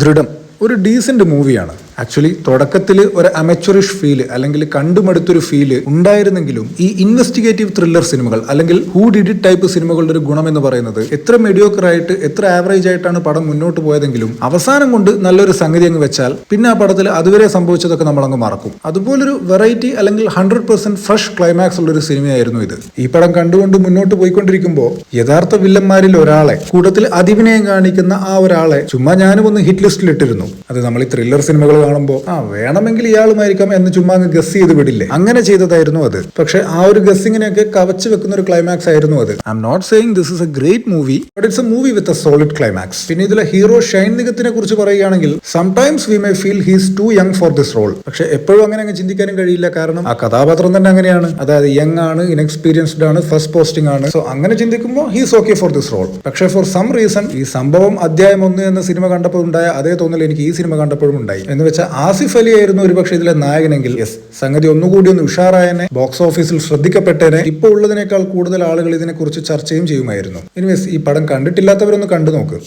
ദൃഢം ഒരു ഡീസന്റ് മൂവിയാണ്. ആക്ച്വലി തുടക്കത്തിൽ ഒരു അമച്വറിഷ് ഫീല് അല്ലെങ്കിൽ കണ്ടുമടുത്തൊരു ഫീല് ഉണ്ടായിരുന്നെങ്കിലും ഈ ഇൻവെസ്റ്റിഗേറ്റീവ് ത്രില്ലർ സിനിമകൾ അല്ലെങ്കിൽ ഹൂ ഡിഡ് ഇറ്റ് ടൈപ്പ് സിനിമകളുടെ ഒരു ഗുണം എന്ന് പറയുന്നത് എത്ര മെഡിയോക്കർ ആയിട്ട് എത്ര ആവറേജ് ആയിട്ടാണ് പടം മുന്നോട്ട് പോയതെങ്കിലും അവസാനം കൊണ്ട് നല്ലൊരു സംഗതി അങ്ങ് വെച്ചാൽ പിന്നെ ആ പടത്തിൽ അതുവരെ സംഭവിച്ചതൊക്കെ നമ്മൾ അങ്ങ് മറക്കും. അതുപോലൊരു വെറൈറ്റി അല്ലെങ്കിൽ 100% ഫ്രഷ് ക്ലൈമാക്സ് ഉള്ള ഒരു സിനിമയായിരുന്നു ഇത്. ഈ പടം കണ്ടുകൊണ്ട് മുന്നോട്ട് പോയിക്കൊണ്ടിരിക്കുമ്പോൾ യഥാർത്ഥ വില്ലന്മാരിൽ ഒരാളെ കൂട്ടത്തിൽ അതിവിനയം കാണിക്കുന്ന ആ ഒരാളെ ചുമ്മാ ഞാനും ഒന്ന് ഹിറ്റ് ലിസ്റ്റിൽ ഇട്ടിരുന്നു. അത് നമ്മൾ ഈ ത്രില്ലർ സിനിമകൾ കാണുമ്പോൾ വേണമെങ്കിൽ ഇയാളുമായിരിക്കാം എന്ന് ചുമ്മാ അങ്ങ് ഗസ് ചെയ്ത് വിടില്ലേ, അങ്ങനെ ചെയ്തതായിരുന്നു അത്. പക്ഷെ ആ ഒരു ഗസ്സിങ്ങിനെയൊക്കെ കവച്ചു വെക്കുന്ന ഒരു ക്ലൈമാക്സ് ആയിരുന്നു അത്. I am not saying this is a great movie, but it's a movie with a solid climax. പിന്നെ ഇതിലെ ഹീറോ ഷൈൻ നിഗത്തിനെ കുറിച്ച് പറയുകയാണെങ്കിൽ sometimes we may feel he's too young for this role. പക്ഷെ എപ്പോഴും അങ്ങനെ അങ്ങ് ചിന്തിക്കാനും കഴിയില്ല, കാരണം ആ കഥാപാത്രം തന്നെ അങ്ങനെയാണ്. അതായത് യങ് ആണ്, ഇൻഎക്സ്പീരിയൻസ്ഡ് ആണ്, ഫസ്റ്റ് പോസ്റ്റിംഗ് ആണ്. സോ അങ്ങനെ ചിന്തിക്കുമ്പോൾ he's okay for this role. പക്ഷെ ഫോർ സം റീസൺ ഈ സംഭവം അധ്യായം 1 എന്ന സിനിമ കണ്ടപ്പോൾ ഉണ്ടായ അതേ തോന്നൽ എനിക്ക് ഈ സിനിമ കണ്ടപ്പോഴും ഉണ്ടായി. എന്ന് വെച്ചാൽ ആസിഫ് അലി ആയിരുന്നു ഒരുപക്ഷെ ഇതിലെ നായകനെങ്കിൽ സംഗതി ഒന്നുകൂടി ഒന്ന് ഉഷാറായനെ, ബോക്സ് ഓഫീസിൽ ശ്രദ്ധിക്കപ്പെട്ടേനെ, ഇപ്പോൾ ഉള്ളതിനേക്കാൾ കൂടുതൽ ആളുകൾ ഇതിനെക്കുറിച്ച് ചർച്ചയും ചെയ്യുമായിരുന്നു. എനിവേസ് ഈ പടം കണ്ടിട്ടില്ലാത്തവരൊന്ന് കണ്ടു നോക്ക്.